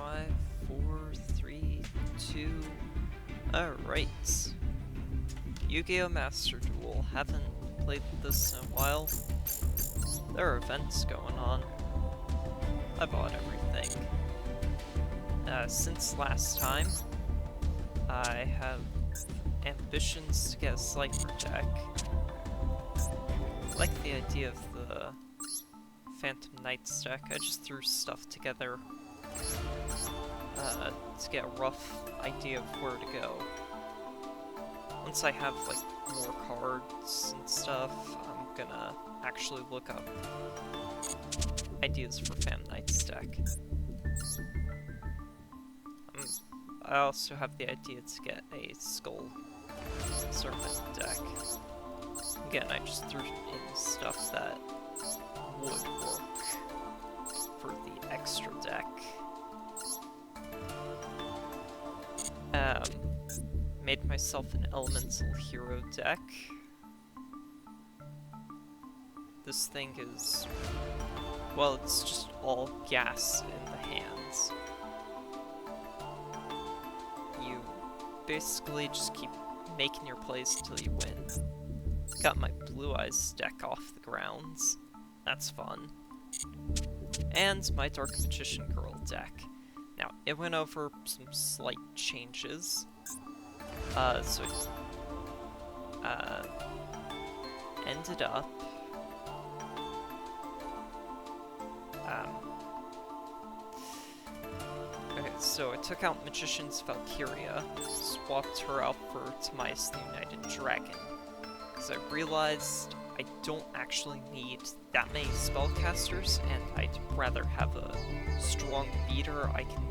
5, 4, 3, 2... Alright. Yu-Gi-Oh! Master Duel. Haven't played this in a while. There are events going on. I bought everything. Since last time, I have ambitions to get a Slifer deck. I like the idea of the Phantom Knights deck. I just threw stuff together to get a rough idea of where to go. Once I have like more cards and stuff, I'm gonna actually look up ideas for Phantom Knights deck. I also have the idea to get a Skull Serpent deck. Again, I just threw in stuff that would work for the extra deck. Made myself an Elemental Hero deck. This thing is, well, it's just all gas in the hands. You basically just keep making your plays until you win. Got my Blue Eyes deck off the grounds. That's fun. And my Dark Magician Girl deck. Now, it went over some slight changes. So it ended up okay, so I took out Magician's Valkyria, swapped her out for Timaeus the United Dragon, because I realized I don't actually need that many spellcasters, and I'd rather have a strong beater I can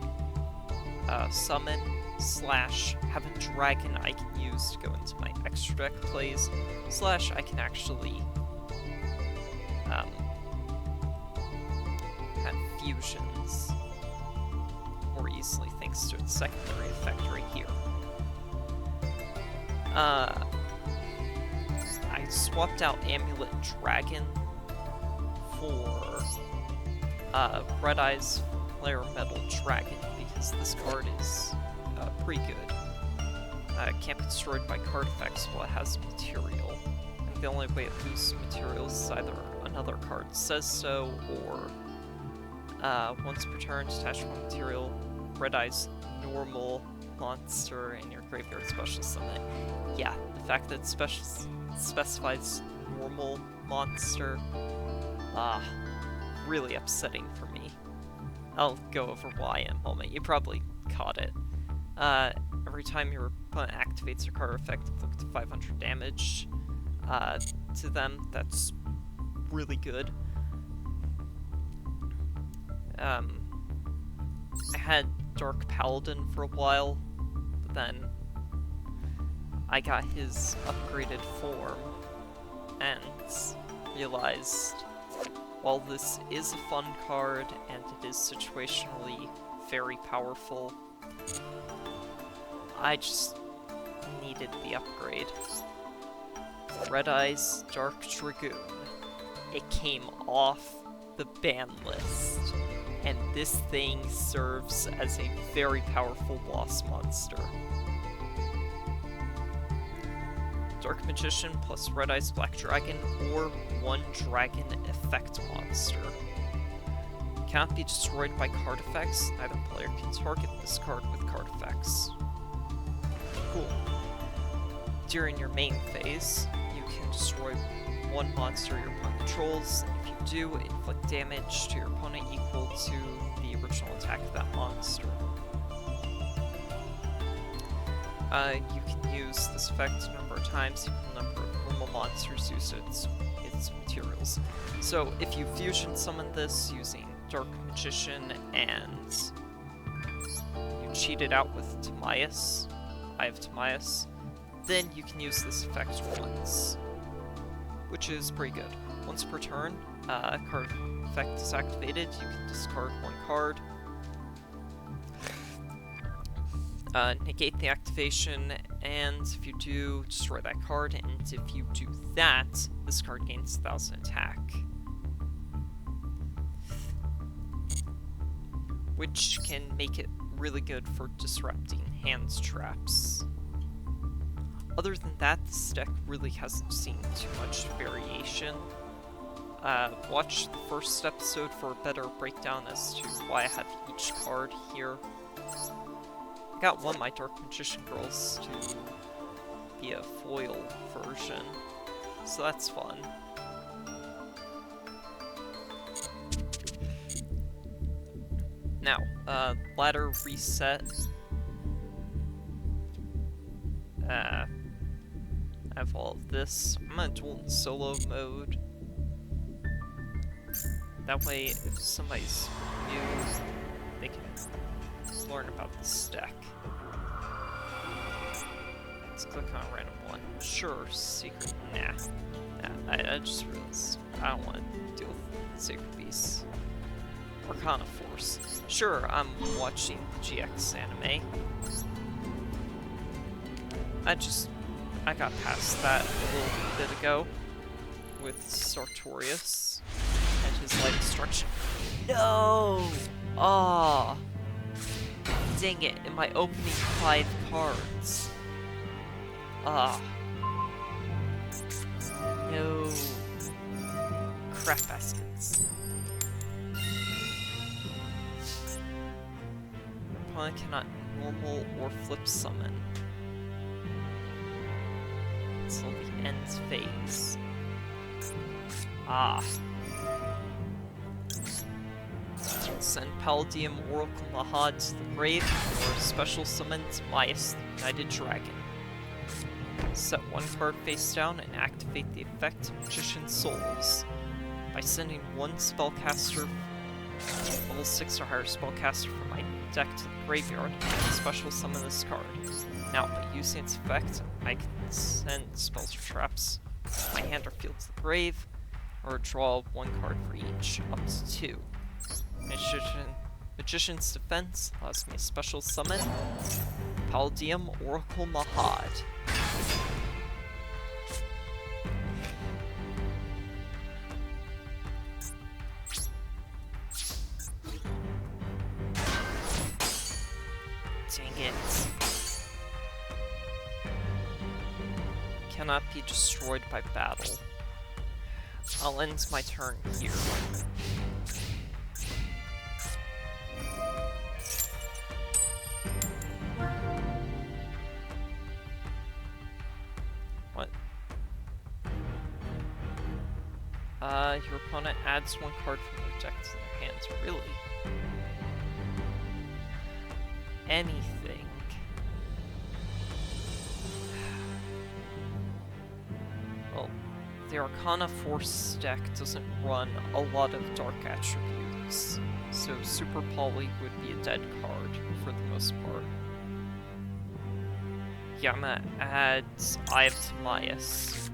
summon, / have a dragon I can use to go into my extra deck plays, / I can actually have fusions more easily thanks to its secondary effect right here. I swapped out Amulet Dragon for Red Eyes Flare Metal Dragon because this card is pretty good. It can't be destroyed by card effects while it has material. And the only way it loses materials is either another card says so, or once per turn, detach one material, Red Eyes normal monster in your graveyard special summon. Yeah, the fact that it specifies normal monster, really upsetting for me. I'll go over why in a moment. You probably caught it. Every time your opponent activates a card effect, inflict 500 damage to them. That's really good. I had Dark Paladin for a while, but then I got his upgraded form and realized while this is a fun card and it is situationally very powerful, I just needed the upgrade. Red Eyes Dark Dragoon. It came off the ban list, and this thing serves as a very powerful boss monster. Dark Magician plus Red Eyes Black Dragon, or one Dragon effect monster. Cannot be destroyed by card effects, neither player can target this card with card effects. Cool. During your main phase, you can destroy one monster your opponent controls. If you do, inflict damage to your opponent equal to the original attack of that monster. You can use this effect a number of times, equal the number of normal monsters use its materials. So if you fusion summon this using Dark Magician and you cheat it out with Timaeus, I have Timaeus, then you can use this effect once, which is pretty good. Once per turn, a card effect is activated, you can discard one card, negate the activation, and if you do, destroy that card, and if you do that, this card gains 1000 attack. which can make it really good for disrupting hands traps. Other than that, this deck really hasn't seen too much variation. Watch the first episode for a better breakdown as to why I have each card here. I got one of my Dark Magician Girls to be a foil version, so that's fun. Now, ladder reset. I have all of this. I'm gonna duel in solo mode. That way, if somebody's new, they can learn about this deck. Let's click on a random one. Sure, secret. Nah. I just realized I don't want to deal with Sacred Beasts. Arcana Force. Sure, I'm watching the GX anime. I got past that a little bit ago with Sartorius and his light destruction. No! Ah! Dang it, in my opening 5 cards. Ah. No. Crap baskets. Opponent cannot normal or flip summon until the end phase. Ah. Send Paldium Oracle Mahad to the grave or special summon Timaeus, the United Dragon. Set one card face down and activate the effect Magician Souls by sending one spellcaster, level 6 or higher spellcaster from my deck to the graveyard and special summon this card. Now, by using its effect, I can send spells or traps from my hand or field to the grave, or draw one card for each, up to 2. Magician's Defense allows me a special summon, Paldium Oracle Mahad. Dang it. Cannot be destroyed by battle. I'll end my turn here. What? Your opponent adds one card from their deck to their hands. Really? Anything. Well, the Arcana Force deck doesn't run a lot of dark attributes, so Super Poly would be a dead card for the most part. Yeah, I'm gonna add Eye of Timaeus.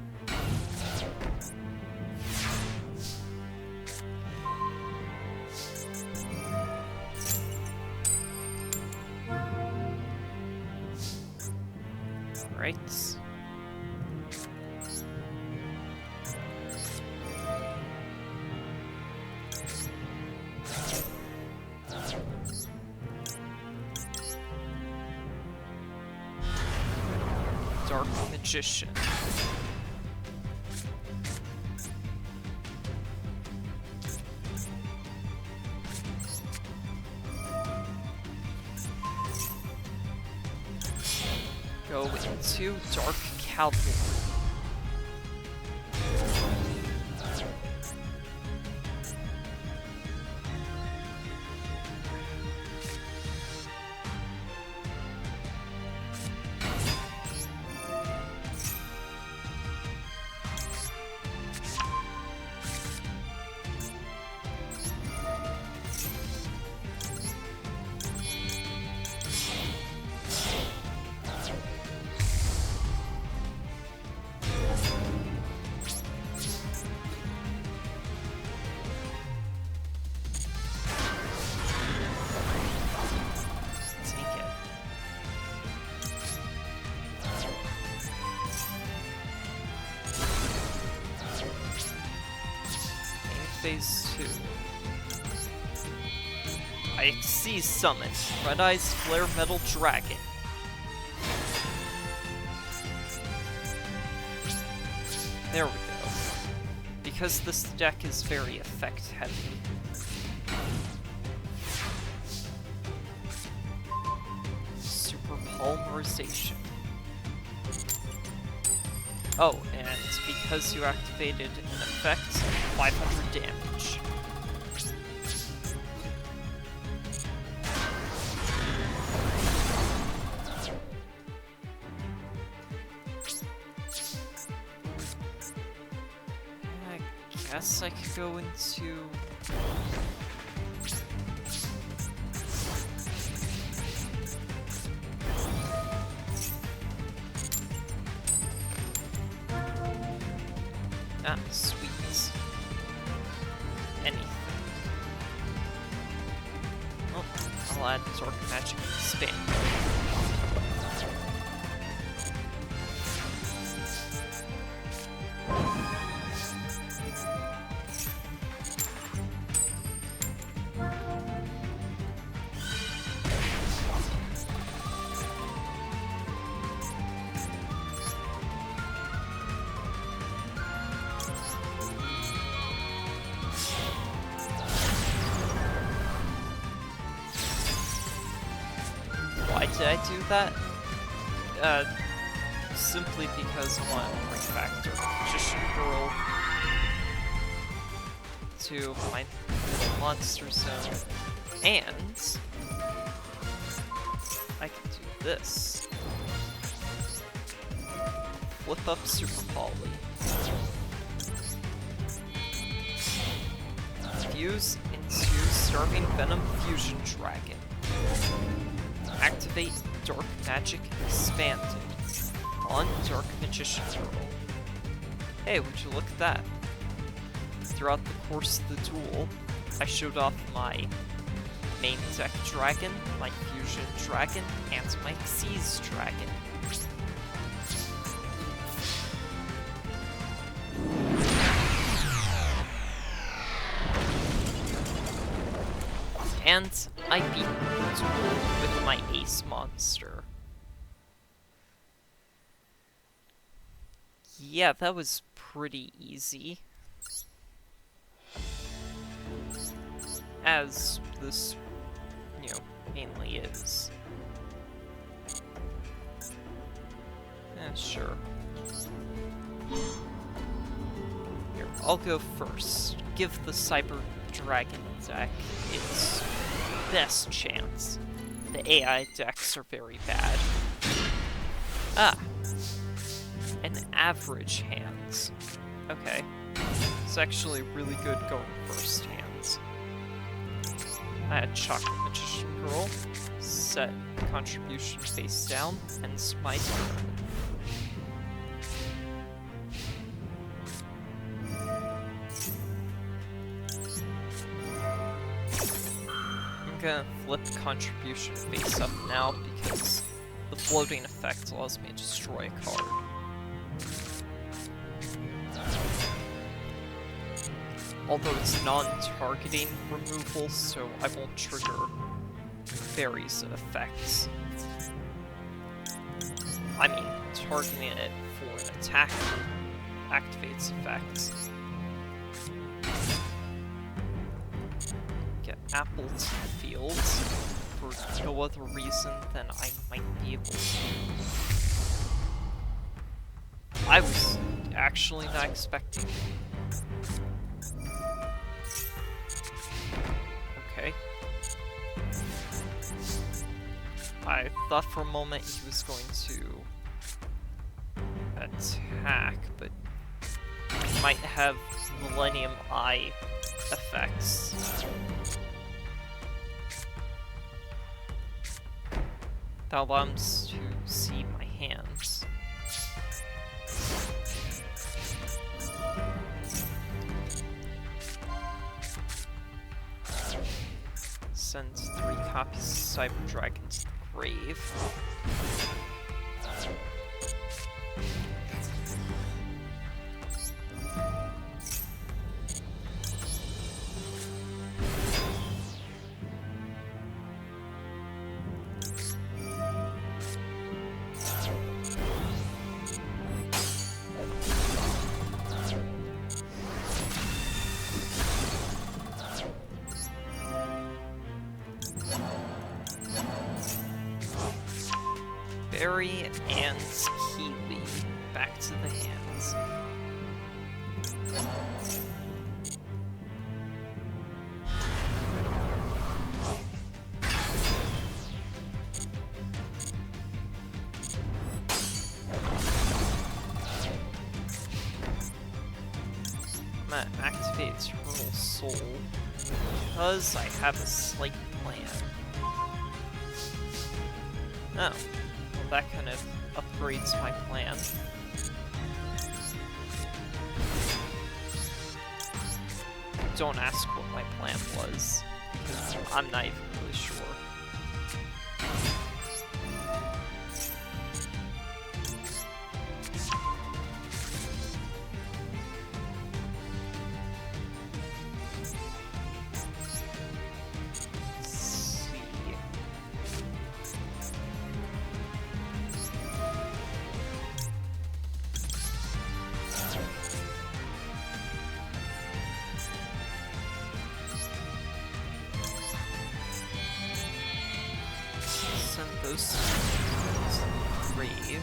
Right. Dark Magician. Go into Dark Cavalry. Phase 2. I see summon Red Eyes Flare Metal Dragon. There we go. Because this deck is very effect heavy. Super Polymerization. Oh, and because you activated an effect, 500 damage. I guess I could go into... Ah, sweet. Anything. Oh, I'll add Dark Magic Expand. Why did I do that? Simply because I want to bring back Dark Magician Girl to my monster zone. And I can do this. Flip up Super Poly. Fuse into Starving Venom Fusion Dragon. Activate Dark Magic Expanded on Dark Magician Girl. Hey, would you look at that? Throughout the course of the duel, I showed off my main deck dragon, my fusion dragon, and my Xyz dragon. And I beat the duel with my ace monster. Yeah, that was pretty easy. As this, mainly is. Sure. Here, I'll go first. Give the Cyber Dragon deck its best chance. The AI decks are very bad. Ah! An average hands. Okay. It's actually really good going first hands. I had Chocolate Magician Girl, set contribution face down, and smite her. I'm gonna flip contribution face up now because the floating effect allows me to destroy a card. Although it's non-targeting removal, so I won't trigger Fairy's effects. I mean, targeting it for an attack activates effects. Get Apple to the field for no other reason than I might be able to. I was actually not expecting. Okay. I thought for a moment he was going to attack, but he might have Millennium Eye effects. That allows him to see my hands. Send 3 copies of Cyber Dragon to the grave. Fairy and Keely back to the hands. I'm gonna activate Eternal Soul because I have a slight plan. Oh, well, that kind of upgrades my plan. Don't ask what my plan was, because I'm not even really sure. Those grave.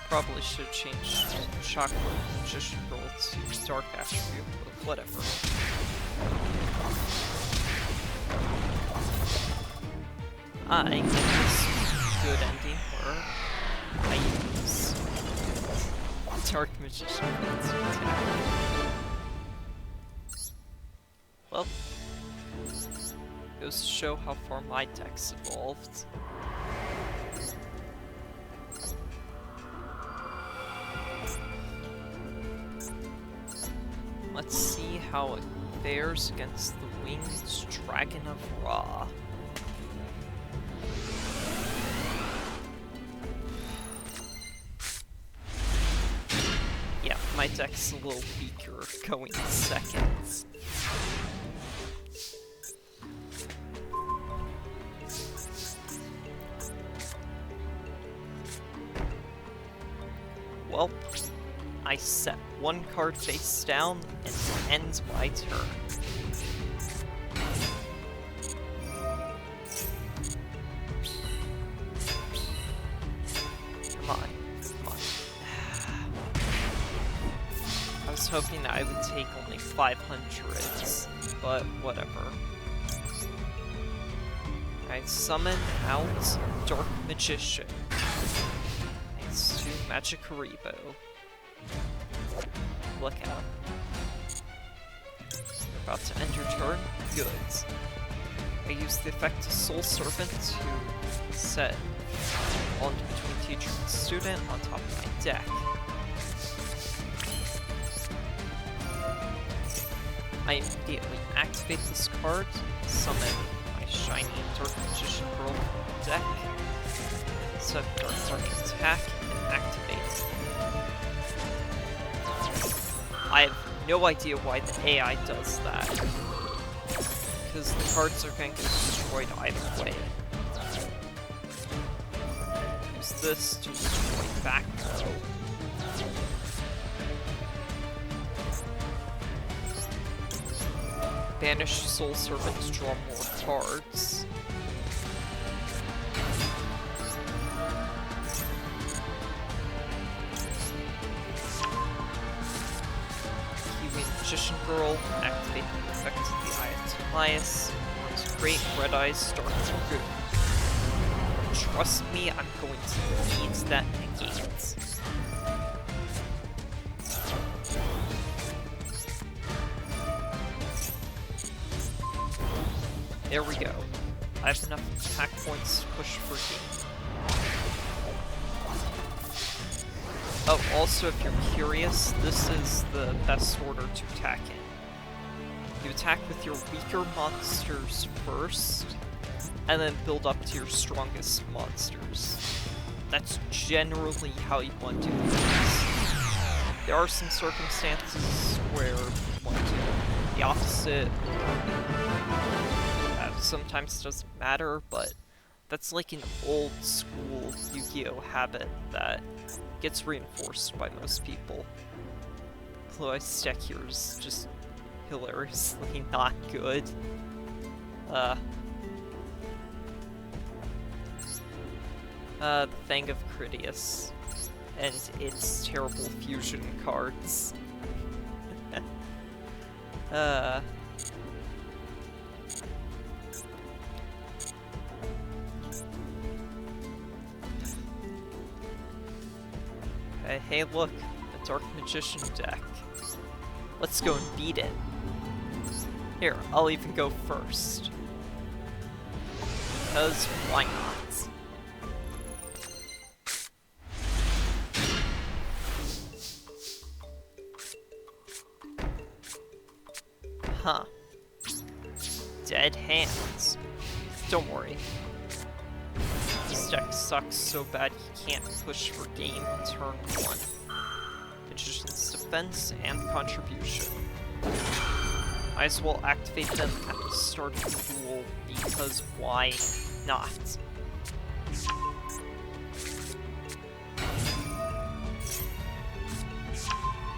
Probably should have changed Chakra Magician Girl to Dark Attribute, but whatever. I get this good ending where I use Dark Magician Girl to attack. Well, goes to show how far my deck's evolved. Let's see how it fares against the Winged Dragon of Ra. Yeah, my deck's a little weaker going seconds. Well, I set one card face down and end my turn. Come on, come on. I was hoping I would take only 500s, but whatever. I summon out Dark Magician. Thanks to Magic Haribo. Look out. You're about to end your turn? Good. I use the effect of Soul Servant to set bond between teacher and student on top of my deck. I immediately activate this card, summon my shiny Dark Magician Girl deck, set Dark attack, and activate. I have no idea why the AI does that, because the cards are going to get destroyed either way. Use this to destroy back row. Banish Soul Servant to draw more cards. Magician Girl, activate the effect of the Eye of Tobias, to create Red Eyes Star Dragoon. Trust me, I'm going to need that negate. There we go. I have enough attack points to push for game. Oh, also, if you're curious, this is the best order to attack in. You attack with your weaker monsters first, and then build up to your strongest monsters. That's generally how you want to do this. There are some circumstances where you want to do the opposite, or sometimes it doesn't matter, but that's like an old school Yu-Gi-Oh habit that gets reinforced by most people. Although I stack here is just hilariously not good. The Thing of Critias and its terrible fusion cards. Hey look, a Dark Magician deck. Let's go and beat it. Here, I'll even go first. Because why not? Huh. Dead hands. Don't worry. This deck sucks so bad you can't push for game in turn 1. Magician's Defense and Contribution. Might as well activate them at the start of the duel, because why not?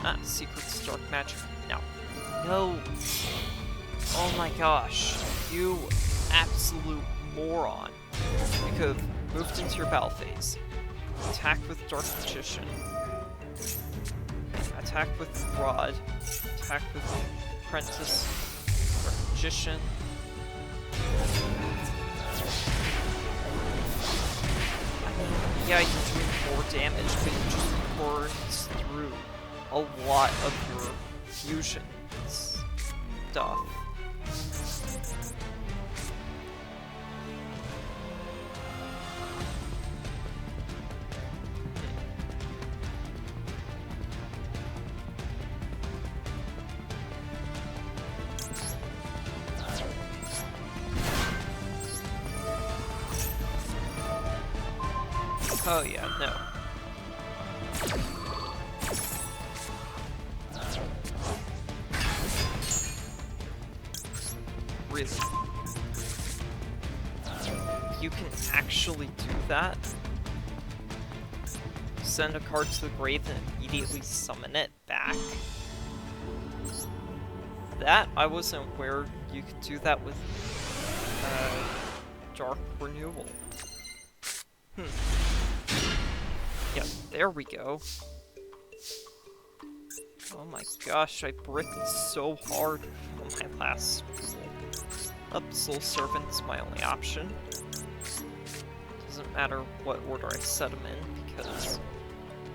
Ah, Secret's Dark Magic. No. No! Oh my gosh, you absolute moron. You could have moved into your battle phase. Attack with Dark Magician. Attack with Rod. Attack with Apprentice. Dark Magician. I mean, yeah, you're doing more damage, but you just burns through a lot of your fusion stuff. Oh yeah, no. Really? You can actually do that? Send a card to the grave and immediately summon it back? That, I wasn't aware you could do that with Dark Renewal. Yeah, there we go. Oh my gosh, I bricked so hard on my last duel. Soul Servant's my only option. Doesn't matter what order I set them in, because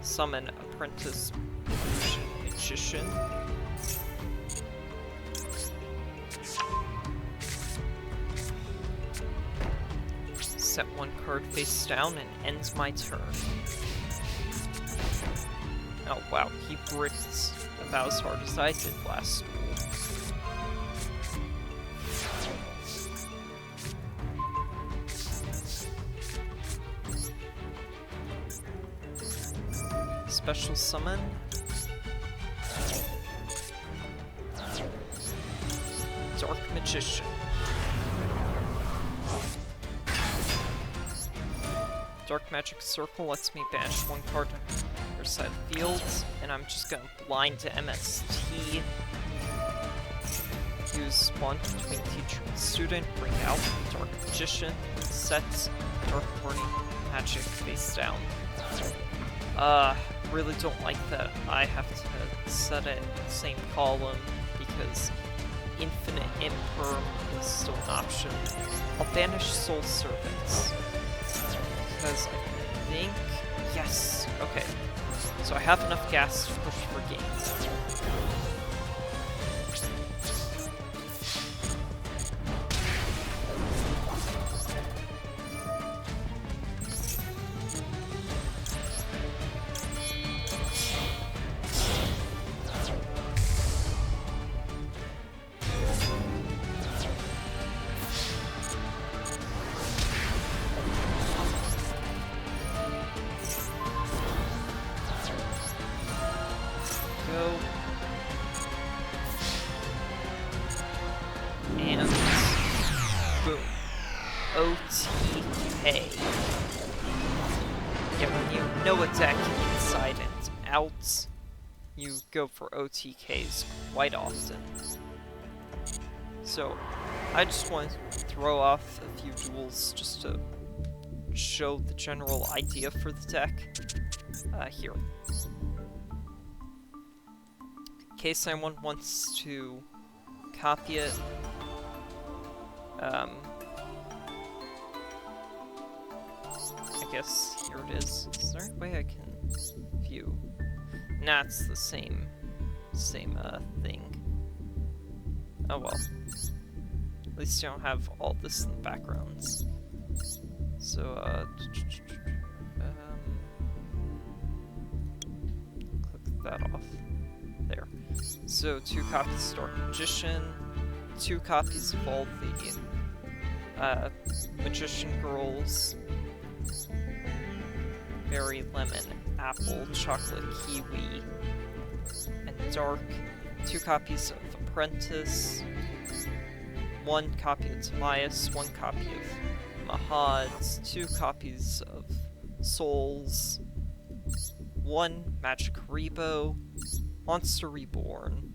summon Apprentice Magician. Set one card face down and ends my turn. Oh wow, he bricked about as hard as I did last duel. Special summon. Dark Magician. Dark Magic Circle lets me banish one card to other side of the field, and I'm just gonna blind to MST. Use spawn between teacher and student, bring out Dark Magician, set Dark Burning Magic face down. Really don't like that I have to set it in the same column, because Infinite Imperm is still an option. I'll banish Soul Servants, because I think... yes! Okay. So I have enough gas to push for game. OTK. Yeah, when you know a deck inside and out, you go for OTKs quite often. So, I just want to throw off a few duels just to show the general idea for the deck. Here. In case someone wants to copy it, I guess here it is. Is there a way I can view? Nah, it's the same thing. Oh well. At least you don't have all this in the backgrounds. So, click that off. There. So, 2 copies of Dark Magician, 2 copies of all the Magician Girls, Berry, Lemon, Apple, Chocolate, Kiwi, and Dark, 2 copies of Apprentice, 1 copy of Timaeus, 1 copy of Mahads, 2 copies of Souls, 1 Magic Rebo, Monster Reborn,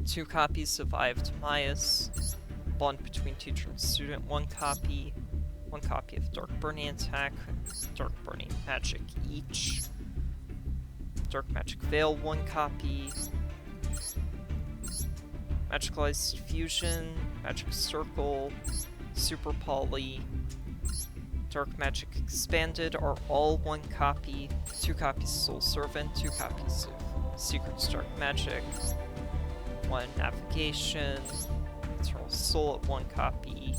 2 copies of Eye of Timaeus, Bond Between Teacher and Student, 1 copy of Dark Burning Attack, Dark Burning Magic each, Dark Magic Veil, 1 copy, Magicalized Fusion, Magic Circle, Super Poly, Dark Magic Expanded are all 1 copy, 2 copies of Soul Servant, 2 copies of Secrets Dark Magic, 1 Navigation, Eternal Soul at 1 copy,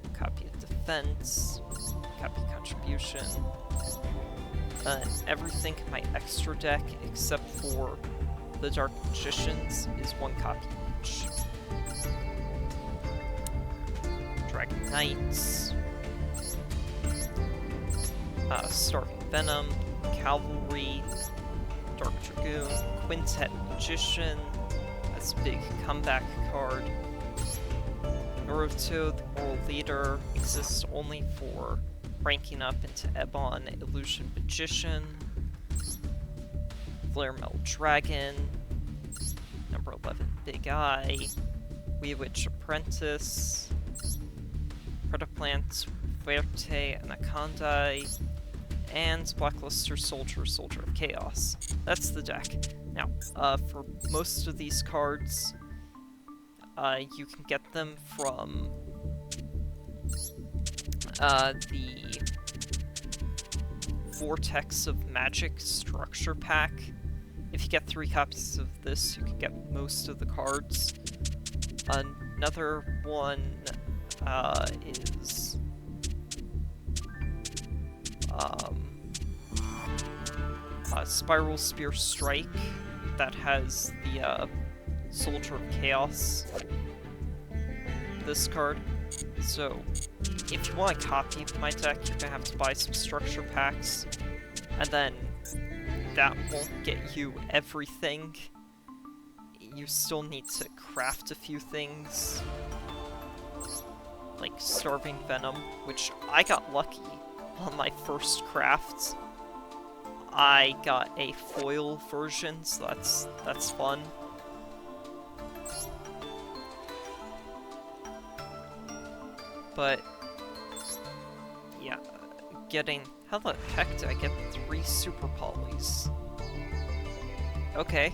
1 copy of Defense, copy Contribution, everything in my extra deck except for the Dark Magicians is 1 copy each. Dragon Knights, Starving Venom, Cavalry, Dark Dragoon, Quintet Magician, that's a big comeback card. Naruto, the Moral Leader, exists only for ranking up into Ebon, Illusion Magician, Flare Metal Dragon, number 11, Big Eye, Wee Witch Apprentice, Predaplant, Fuerte, Anaconda, and Blackluster Soldier, Soldier of Chaos. That's the deck. Now, for most of these cards, you can get them from the Vortex of Magic Structure Pack. If you get 3 copies of this, you can get most of the cards. Another one is Spiral Spear Strike that has the Soldier of Chaos, this card. So, if you want a copy of my deck, you're gonna have to buy some structure packs, and then that won't get you everything. You still need to craft a few things, like Starving Venom, which I got lucky on my first craft. I got a foil version, so that's fun. But yeah, how the heck did I get 3 super polys? Okay.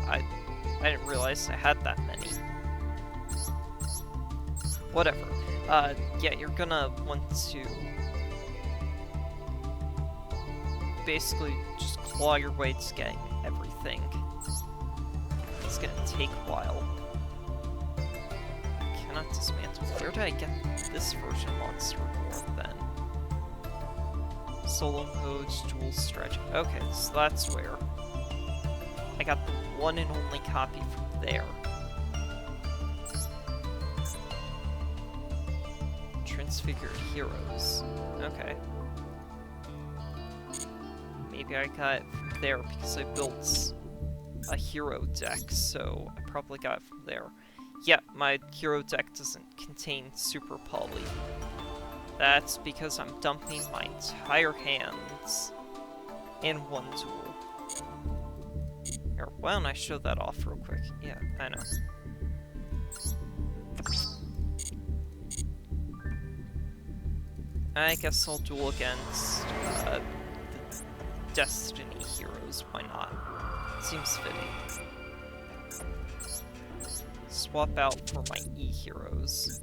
I didn't realize I had that many. Whatever. Yeah, you're gonna want to basically just claw your way to getting everything. It's gonna take a while. Cannot dismantle. Where did I get this version of Monster Reborn then? Solo modes, dual stretch. Okay, so that's where I got the one and only copy from there. Transfigured Heroes. Okay. Maybe I got it from there because I built a hero deck, so I probably got it from there. Yeah, my hero deck doesn't contain Super Poly. That's because I'm dumping my entire hands in one duel. Here, why don't I show that off real quick? Yeah, I know. I guess I'll duel against the Destiny heroes, why not? Seems fitting. Swap out for my E heroes.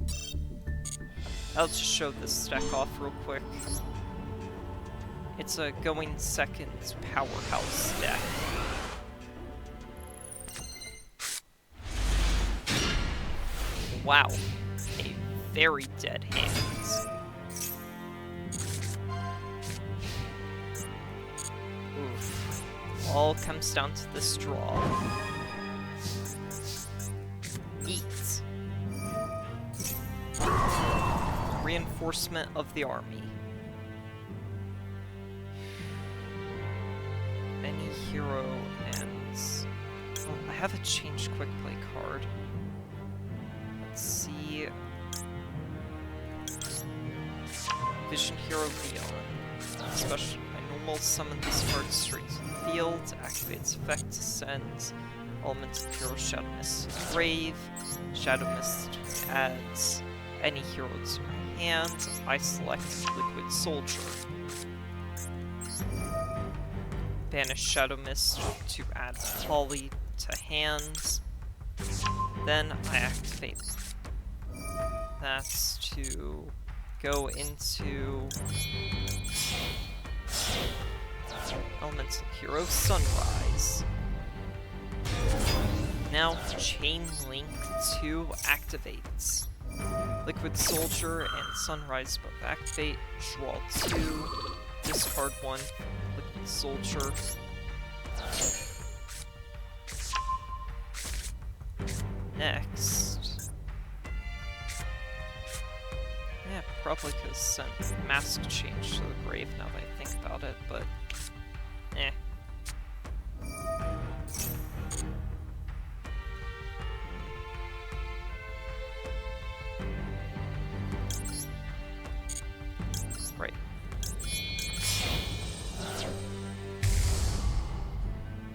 I'll just show this deck off real quick. It's a going second powerhouse deck. Wow, a very dead hands. Oof. All comes down to this draw. Eat. Reinforcement of the army. Any hero ends. Oh, I have a change quick play card. Let's see. Vision Hero Leon. Special. I normal summon this card straight to the field. Activates effect to send Elemental Hero Shadow Mist to the grave. Shadow Mist adds any hero to my hand. I select Liquid Soldier. Banish Shadow Mist to add Poly to hands. Then I activate that to go into Elemental Hero Sunrise. Now Chain Link 2 activates. Liquid Soldier and Sunrise both activate. Draw 2. Discard 1. Liquid Soldier. Next. Yeah, probably could have sent Mask Change to the grave now that I think about it, but eh. Right.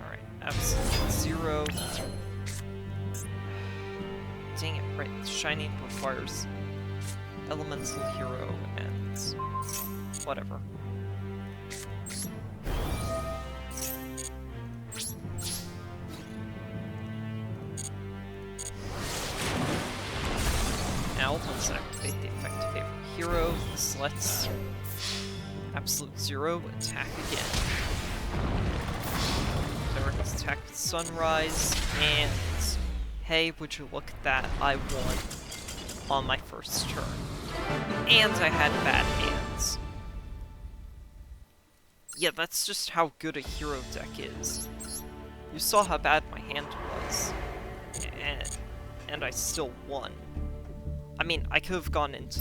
Alright, Absolute Zero. Dang it, right. Shining requires Elemental Hero and whatever. Now, let's activate the effect to favor hero. This lets Absolute Zero attack again. Direct attack with Sunrise, and hey, would you look at that, I won on my first turn. And I had bad hands. Yeah, that's just how good a hero deck is. You saw how bad my hand was. And I still won. I mean, I could have gone into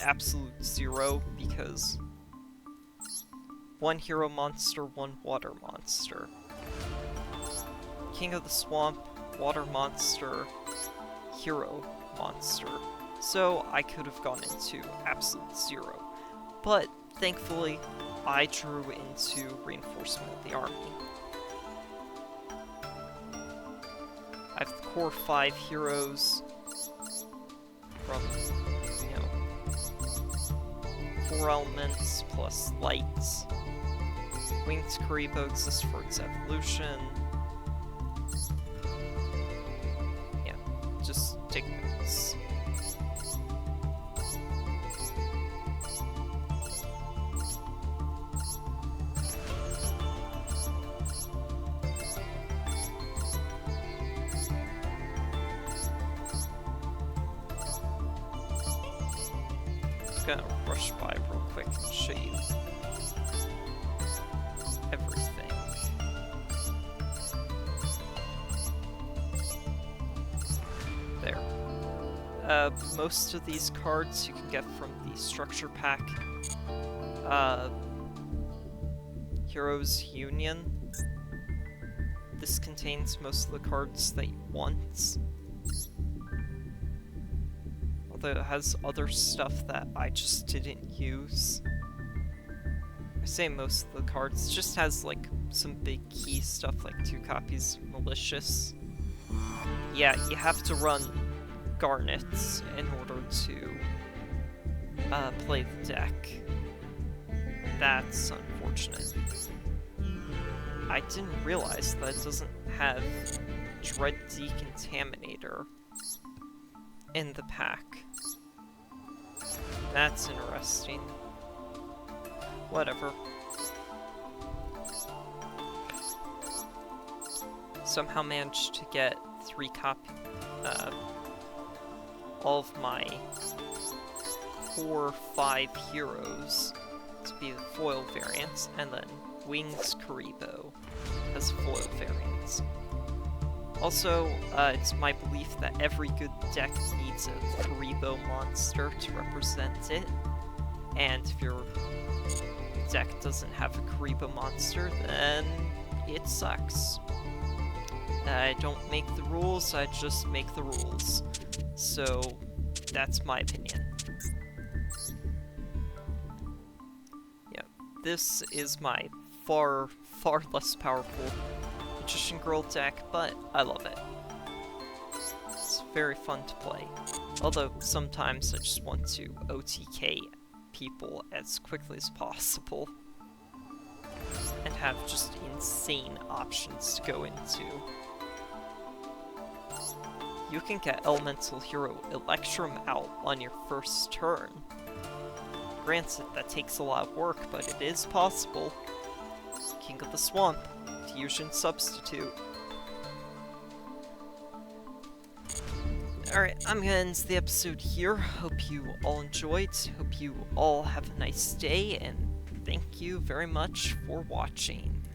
Absolute Zero because one hero monster, one water monster. King of the Swamp, water monster, hero monster. So I could have gone into Absolute Zero. But thankfully, I drew into Reinforcement of the Army. I have the core 5 heroes from, 4 elements plus lights. Winged Karibo exists for its evolution. Yeah, just take notes. Gonna rush by real quick and show you everything. There. Most of these cards you can get from the structure pack. Heroes Union. This contains most of the cards that you want. although it has other stuff that I just didn't use. I say most of the cards. It just has like some big key stuff like 2 copies of Malicious. Yeah, you have to run Garnets in order to play the deck. That's unfortunate. I didn't realize that it doesn't have Dread Decontaminator in the pack. That's interesting. Whatever. Somehow managed to get 3 all of my 4 or 5 heroes to be the foil variants, and then Wings Karibo as foil variants. Also, it's my belief that every good deck needs a Karibo monster to represent it, and if your deck doesn't have a Karibo monster, then it sucks. I don't make the rules, I just make the rules. So, that's my opinion. Yeah, this is my far less powerful Magician Girl deck, but I love it. It's very fun to play. Although, sometimes I just want to OTK people as quickly as possible. And have just insane options to go into. You can get Elemental Hero Electrum out on your first turn. Granted, that takes a lot of work, but it is possible. King of the Swamp, Fusion Substitute. Alright, I'm gonna end the episode here. Hope you all enjoyed. Hope you all have a nice day, and thank you very much for watching.